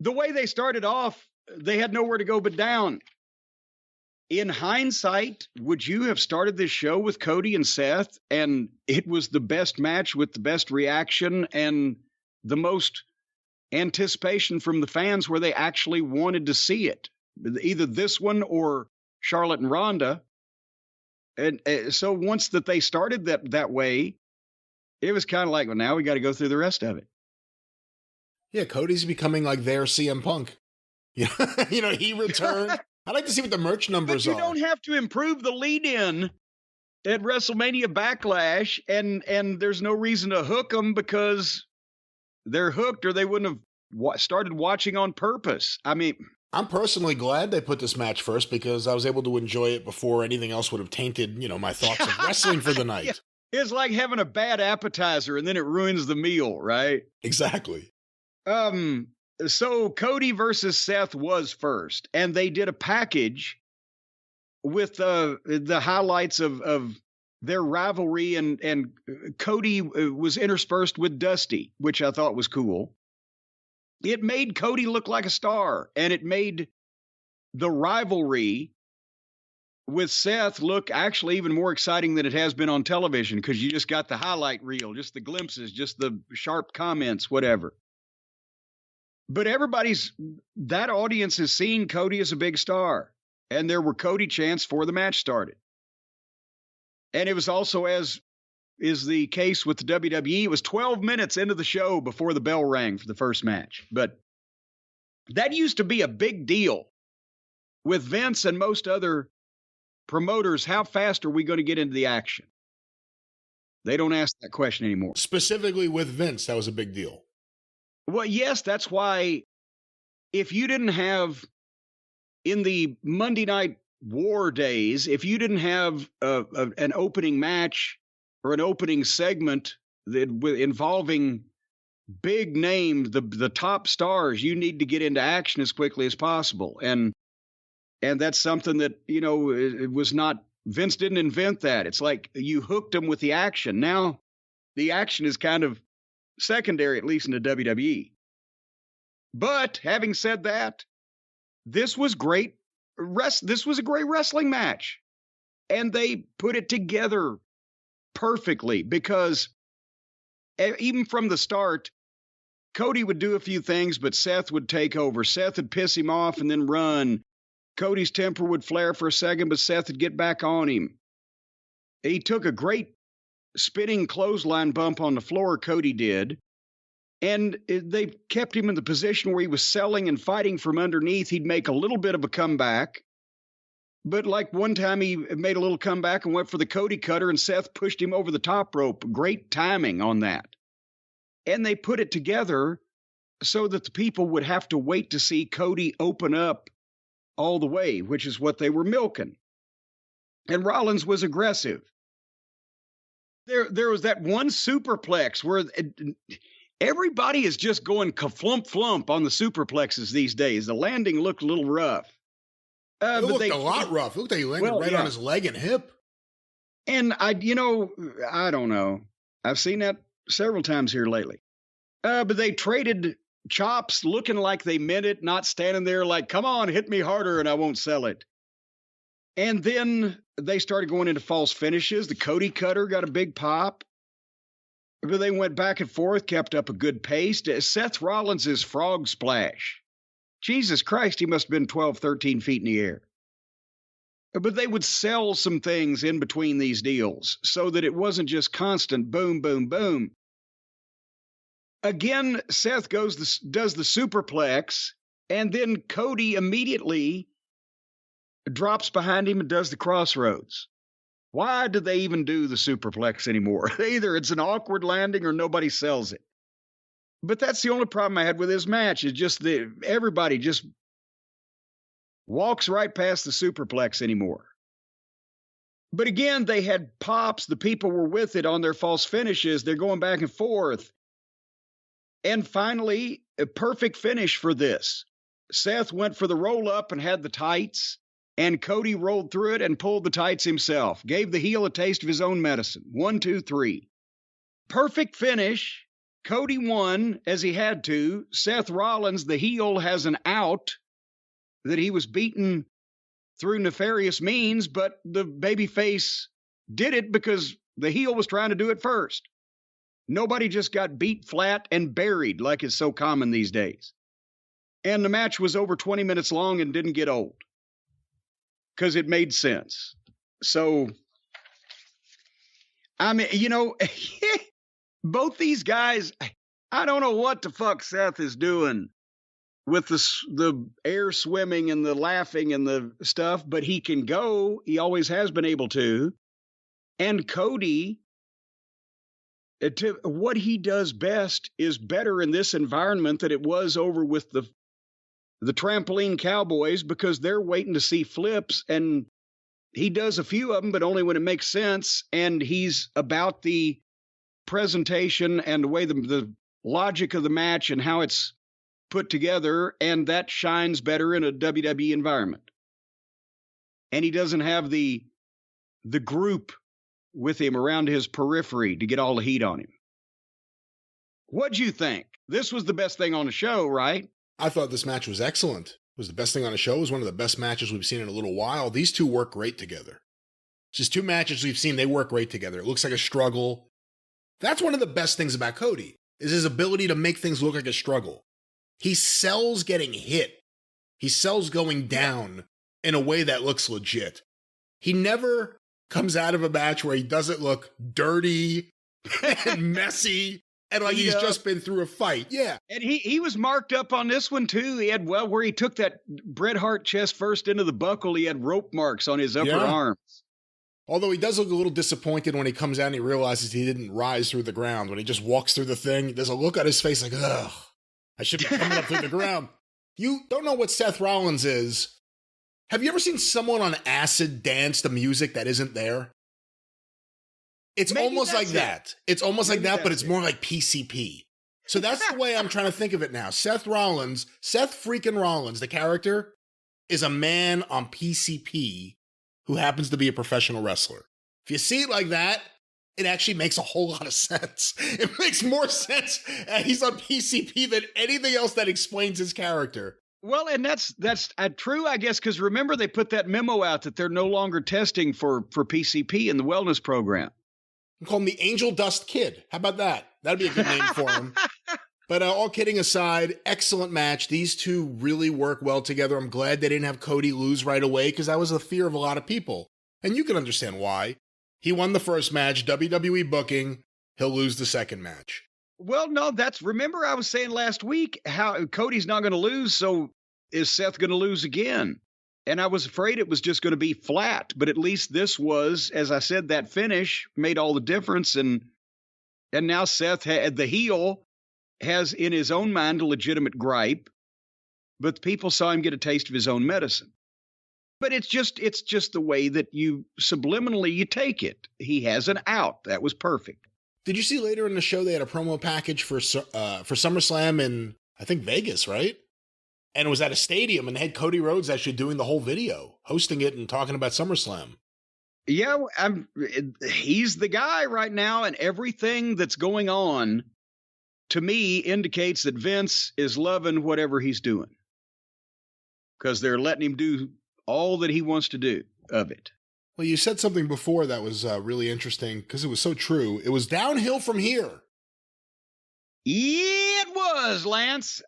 the way they started off, they had nowhere to go but down. In hindsight, would you have started this show with Cody and Seth, and it was the best match with the best reaction and the most anticipation from the fans where they actually wanted to see it? Either this one or Charlotte and Ronda. And so once that they started that way, it was kind of like, well, now we got to go through the rest of it. Yeah, Cody's becoming like their CM Punk. You know, he returned. I'd like to see what the merch numbers are. But you don't have to improve the lead-in at WrestleMania Backlash, and there's no reason to hook them because they're hooked or they wouldn't have started watching on purpose. I mean, I'm personally glad they put this match first because I was able to enjoy it before anything else would have tainted, my thoughts of wrestling for the night. Yeah. It's like having a bad appetizer and then it ruins the meal, right? Exactly. So Cody versus Seth was first, and they did a package with the highlights of their rivalry, and Cody was interspersed with Dusty, which I thought was cool. It made Cody look like a star, and it made the rivalry with Seth look actually even more exciting than it has been on television, because you just got the highlight reel, just the glimpses, just the sharp comments, whatever. But that audience is seeing Cody as a big star, and there were Cody chants before the match started. And it was also, as is the case with the WWE, it was 12 minutes into the show before the bell rang for the first match. But that used to be a big deal with Vince and most other promoters. How fast are we going to get into the action? They don't ask that question anymore. Specifically with Vince, that was a big deal. Well, yes, that's why if you didn't have, in the Monday Night War days, if you didn't have an opening match or an opening segment involving big names, the top stars, you need to get into action as quickly as possible. And that's something that, it was not, Vince didn't invent that. It's like you hooked them with the action. Now the action is kind of secondary, at least in the WWE. But having said that, this was great. This was a great wrestling match, and they put it together perfectly, because even from the start, Cody would do a few things, but Seth would take over. Seth would piss him off and then run. Cody's temper would flare for a second, but Seth would get back on him. He took a great spinning clothesline bump on the floor, Cody did, and they kept him in the position where he was selling and fighting from underneath. He'd make a little bit of a comeback, but like one time he made a little comeback and went for the Cody cutter, and Seth pushed him over the top rope. Great timing on that. And they put it together so that the people would have to wait to see Cody open up all the way, which is what they were milking. And Rollins was aggressive. There was that one superplex where everybody is just going ka-flump flump on the superplexes these days. The landing looked a little rough. It looked a lot rough. It looked like he landed on his leg and hip. And I don't know. I've seen that several times here lately. But they traded chops looking like they meant it, not standing there like, come on, hit me harder and I won't sell it. And then they started going into false finishes. The Cody cutter got a big pop. But they went back and forth, kept up a good pace. Seth Rollins' frog splash. Jesus Christ, he must have been 12, 13 feet in the air. But they would sell some things in between these deals so that it wasn't just constant boom, boom, boom. Again, Seth does the superplex, and then Cody immediately drops behind him and does the crossroads. Why do they even do the superplex anymore? Either it's an awkward landing or nobody sells it. But that's the only problem I had with this match, is just everybody just walks right past the superplex anymore. But again, they had pops. The people were with it on their false finishes. They're going back and forth. And finally, a perfect finish for this. Seth went for the roll-up and had the tights, and Cody rolled through it and pulled the tights himself. Gave the heel a taste of his own medicine. 1, 2, 3. Perfect finish. Cody won as he had to. Seth Rollins, the heel, has an out that he was beaten through nefarious means, but the babyface did it because the heel was trying to do it first. Nobody just got beat flat and buried like is so common these days. And the match was over 20 minutes long and didn't get old because it made sense. So, I mean, both these guys, I don't know what the fuck Seth is doing with the air swimming and the laughing and the stuff, but he can go. He always has been able to. And Cody, what he does best is better in this environment than it was over with the trampoline cowboys, because they're waiting to see flips, and he does a few of them, but only when it makes sense. And he's about the presentation and the way the logic of the match and how it's put together, and that shines better in a WWE environment. And he doesn't have the group with him around his periphery to get all the heat on him. What'd you think? This was the best thing on the show, right? I thought this match was excellent. It was the best thing on the show. It was one of the best matches we've seen in a little while. These two work great together. Just two matches we've seen, they work great together. It looks like a struggle. That's one of the best things about Cody, is his ability to make things look like a struggle. He sells getting hit. He sells going down in a way that looks legit. He never comes out of a match where he doesn't look dirty and messy and like he's just been through a fight. Yeah. And he was marked up on this one too. He had, where he took that Bret Hart chest first into the buckle, he had rope marks on his upper arms. Although he does look a little disappointed when he comes out and he realizes he didn't rise through the ground. When he just walks through the thing, there's a look on his face like, ugh, I should be coming up through the ground. You don't know what Seth Rollins is. Have you ever seen someone on acid dance to music that isn't there? It's maybe almost like that. It's almost maybe like that, but it's more like PCP. So that's the way I'm trying to think of it now. Seth freaking Rollins, the character, is a man on PCP who happens to be a professional wrestler. If you see it like that, it actually makes a whole lot of sense. It makes more sense he's on PCP than anything else that explains his character. Well, and that's true, I guess, because remember they put that memo out that they're no longer testing for PCP in the wellness program. We call him the Angel Dust Kid. How about that? That'd be a good name for him. But all kidding aside, excellent match. These two really work well together. I'm glad they didn't have Cody lose right away, because that was the fear of a lot of people. And you can understand why. He won the first match, WWE booking. He'll lose the second match. Well, no, remember I was saying last week how Cody's not going to lose, so is Seth going to lose again? And I was afraid it was just going to be flat, but at least this was, as I said, that finish made all the difference. And now Seth, the heel, has in his own mind a legitimate gripe, but people saw him get a taste of his own medicine. But it's just the way that you subliminally take it. He has an out. That was perfect. Did you see later in the show they had a promo package for SummerSlam in, I think, Vegas, right? And it was at a stadium, and they had Cody Rhodes actually doing the whole video, hosting it and talking about SummerSlam. Yeah, he's the guy right now, and everything that's going on, to me, indicates that Vince is loving whatever he's doing, because they're letting him do all that he wants to do of it. Well, you said something before that was really interesting, because it was so true. It was downhill from here. It was, Lance.